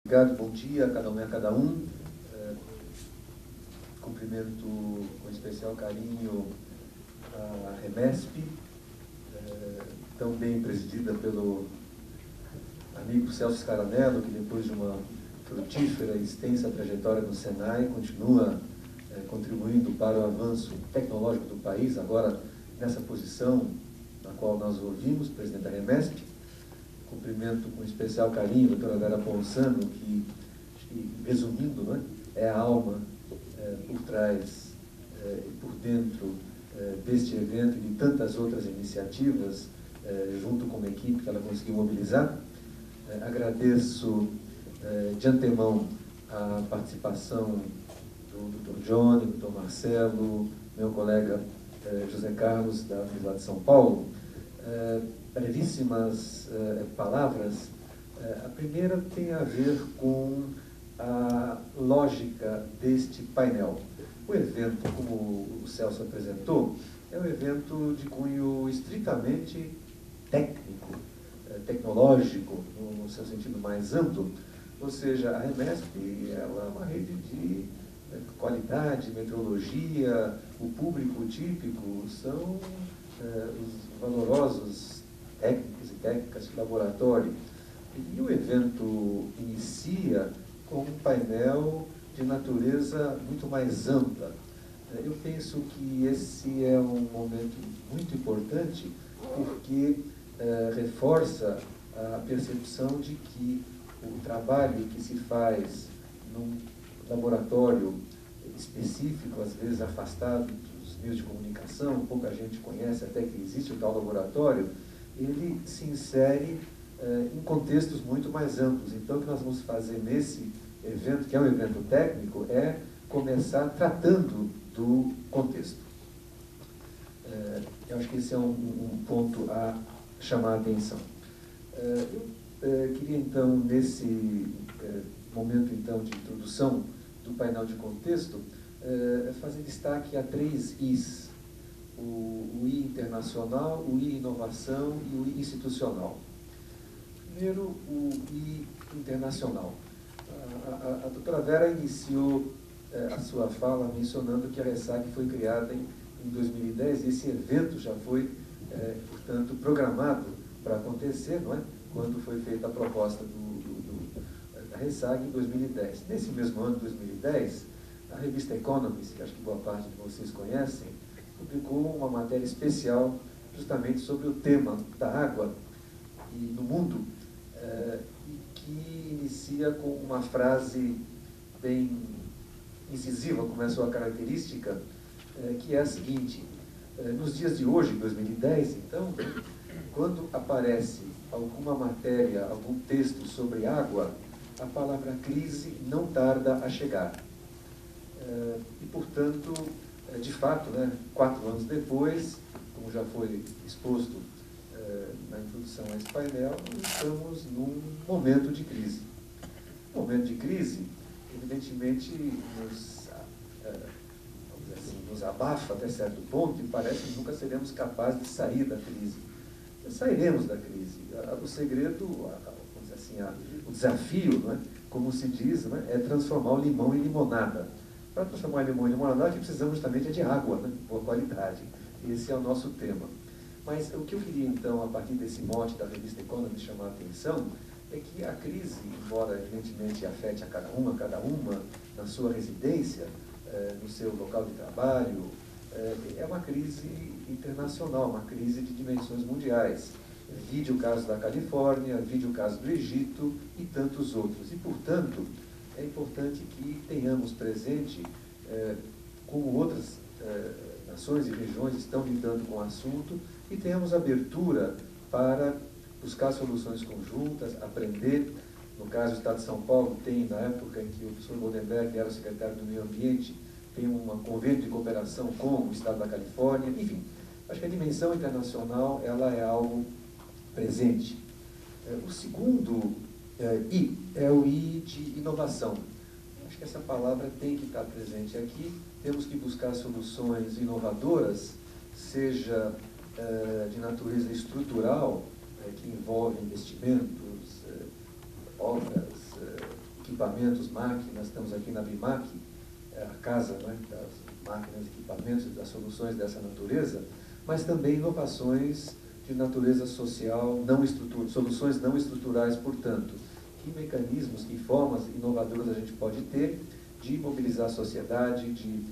Obrigado, bom dia a cada um e a cada um. Cumprimento com especial carinho a Remesp, também presidida pelo amigo Celso Scaranello, que depois de uma frutífera e extensa trajetória no Senai, continua contribuindo para o avanço tecnológico do país, agora nessa posição na qual nós ouvimos, presidente da Remesp. Cumprimento com especial carinho a doutora Vera Ponsano, que resumindo, né, é a alma por trás e por dentro deste evento e de tantas outras iniciativas, junto com uma equipe que ela conseguiu mobilizar. Agradeço de antemão a participação do Dr. Johnny, do Dr. Marcelo, meu colega José Carlos, da Universidade de São Paulo. Brevíssimas palavras. A primeira tem a ver com a lógica deste painel. O evento, como o Celso apresentou, é um evento de cunho estritamente técnico, tecnológico, no seu sentido mais amplo. Ou seja, a Remesp ela é uma rede de qualidade, metrologia, o público típico são os valorosos técnicos e técnicas de laboratório. E o evento inicia com um painel de natureza muito mais ampla. Eu penso que esse é um momento muito importante porque reforça a percepção de que o trabalho que se faz num laboratório específico, às vezes afastado dos meios de comunicação, pouca gente conhece até que existe o tal laboratório, ele se insere em contextos muito mais amplos. Então, o que nós vamos fazer nesse evento, que é um evento técnico, é começar tratando do contexto. Eu acho que esse é um ponto a chamar a atenção. Eu queria, então, nesse momento então, de introdução do painel de contexto, fazer destaque a 3 Is. O I internacional, o I inovação e o I institucional. Primeiro, o I internacional. A doutora Vera iniciou a sua fala mencionando que a RESAC foi criada em 2010 e esse evento já foi, portanto, programado para acontecer, não é? Quando foi feita a proposta da RESAC em 2010. Nesse mesmo ano, 2010, a revista Economist, que acho que boa parte de vocês conhecem, publicou uma matéria especial justamente sobre o tema da água e no mundo, e que inicia com uma frase bem incisiva, como é a sua característica, que é a seguinte: nos dias de hoje, 2010, então, quando aparece alguma matéria, algum texto sobre água, a palavra crise não tarda a chegar. E, portanto, de fato, né, 4 anos depois, como já foi exposto na introdução a esse painel, estamos num momento de crise. Um momento de crise, evidentemente, nos abafa até certo ponto e parece que nunca seremos capazes de sair da crise. Sairemos da crise. O segredo, vamos dizer assim, o desafio, não é? Como se diz, não é transformar o limão em limonada. Para transformar o limão em limonada, a gente precisamos justamente de água, né? Boa qualidade. Esse é o nosso tema. Mas o que eu queria, então, a partir desse mote da revista Economist chamar a atenção, é que a crise, embora evidentemente afete a cada uma na sua residência, no seu local de trabalho, é uma crise internacional, uma crise de dimensões mundiais. Vide o caso da Califórnia, vide o caso do Egito e tantos outros. E, portanto, é importante que tenhamos presente como outras nações e regiões estão lidando com o assunto e tenhamos abertura para buscar soluções conjuntas, aprender. No caso do Estado de São Paulo, tem, na época em que o professor Goldenberg era o secretário do Meio Ambiente, tem um convênio de cooperação com o Estado da Califórnia. Enfim, acho que a dimensão internacional ela é algo presente. O segundo I é o I de inovação. Acho que essa palavra tem que estar presente aqui. Temos que buscar soluções inovadoras, seja de natureza estrutural, que envolve investimentos, obras, equipamentos, máquinas, estamos aqui na BIMAC, a casa, né, das máquinas, equipamentos, das soluções dessa natureza, mas também inovações de natureza social, soluções não estruturais, portanto. Que mecanismos, que formas inovadoras a gente pode ter de mobilizar a sociedade, de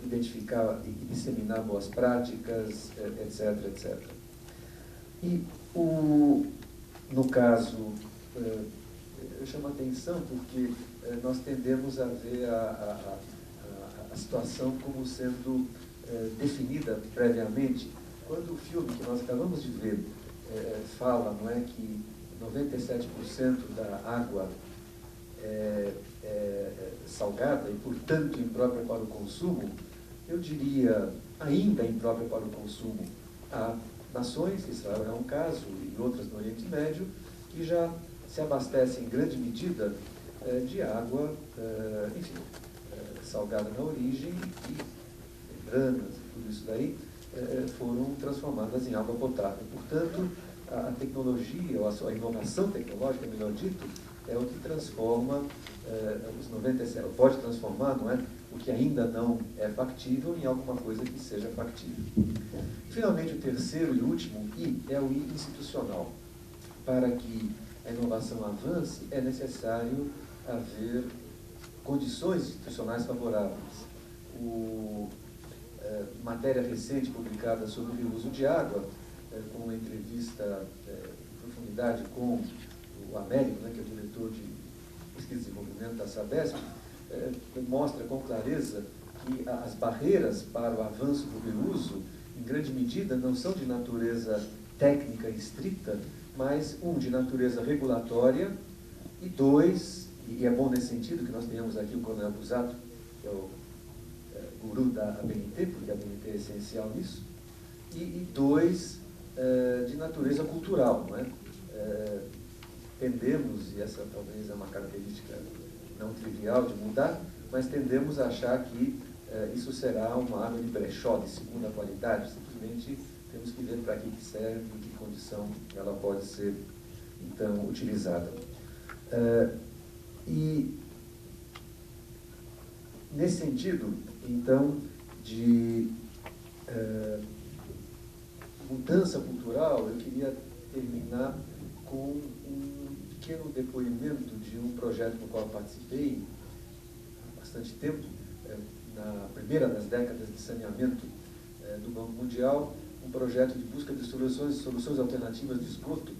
identificar e disseminar boas práticas, etc, etc. E, no caso, eu chamo a atenção porque nós tendemos a ver a situação como sendo definida previamente. Quando o filme que nós acabamos de ver fala, não é, que 97% da água é salgada e, portanto, imprópria para o consumo, eu diria ainda imprópria para o consumo. Há nações, Israel é um caso, e outras no Oriente Médio, que já se abastecem em grande medida de água, enfim, salgada na origem, e membranas e tudo isso daí foram transformadas em água potável. Portanto, a tecnologia, ou a inovação tecnológica, melhor dito, é o que transforma os 97, pode transformar, não é, o que ainda não é factível em alguma coisa que seja factível. Finalmente, o terceiro e último I é o I institucional. Para que a inovação avance, é necessário haver condições institucionais favoráveis. Matéria recente publicada sobre o uso de água, com uma entrevista em profundidade com o Américo, né, que é o diretor de pesquisa e desenvolvimento da Sabesp, mostra com clareza que as barreiras para o avanço do reuso, em grande medida, não são de natureza técnica estrita, mas, de natureza regulatória, e dois, e é bom nesse sentido que nós tenhamos aqui o Coronel Busato, que é o guru da ABNT, porque a ABNT é essencial nisso, e dois, de natureza cultural, não é? Tendemos, e essa talvez é uma característica não trivial de mudar, mas tendemos a achar que isso será uma água de brechó, de segunda qualidade. Simplesmente temos que ver para que serve, em que condição ela pode ser, então, utilizada. E, nesse sentido, então, de mudança cultural, eu queria terminar com um pequeno depoimento de um projeto no qual participei há bastante tempo, na primeira das décadas de saneamento do Banco Mundial, um projeto de busca de soluções alternativas de esgoto,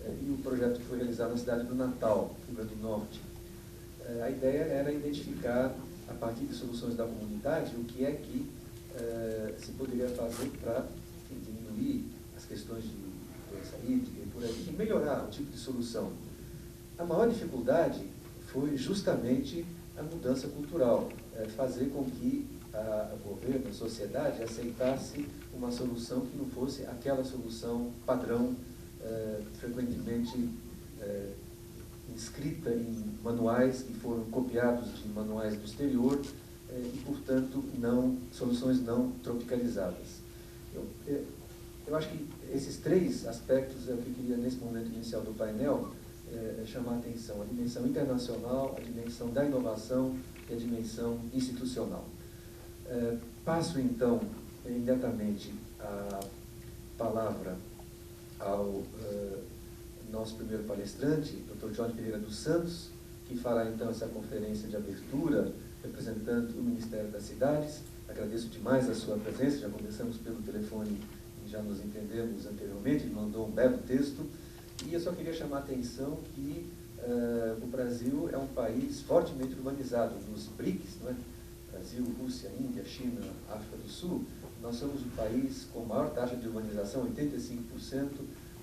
e o projeto foi realizado na cidade do Natal, Rio Grande do Norte. A ideia era identificar, a partir de soluções da comunidade, o que é que se poderia fazer para diminuir as questões de doença hídrica e por aí, e melhorar o tipo de solução. A maior dificuldade foi justamente a mudança cultural, fazer com que o governo, a sociedade, aceitasse uma solução que não fosse aquela solução padrão, frequentemente inscrita em manuais que foram copiados de manuais do exterior e, portanto, soluções não tropicalizadas. Eu acho que esses três aspectos é o que eu queria, nesse momento inicial do painel, chamar a atenção: a dimensão internacional, a dimensão da inovação e a dimensão institucional. Passo, então, imediatamente a palavra ao nosso primeiro palestrante, Dr. Johnny Pereira dos Santos, que fará, então, essa conferência de abertura, representando o Ministério das Cidades. Agradeço demais a sua presença, já conversamos pelo telefone e já nos entendemos anteriormente, ele mandou um belo texto. E eu só queria chamar a atenção que o Brasil é um país fortemente urbanizado. Nos BRICS, não é? Brasil, Rússia, Índia, China, África do Sul, nós somos o país com maior taxa de urbanização, 85%,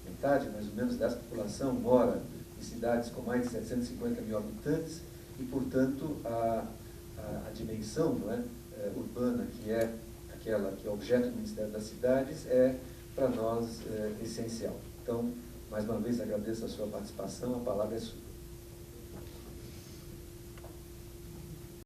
metade mais ou menos dessa população mora em cidades com mais de 750 mil habitantes e, portanto, a dimensão, não é, urbana, que é aquela que é objeto do Ministério das Cidades, é, para nós, essencial. Então, mais uma vez, agradeço a sua participação, a palavra é sua.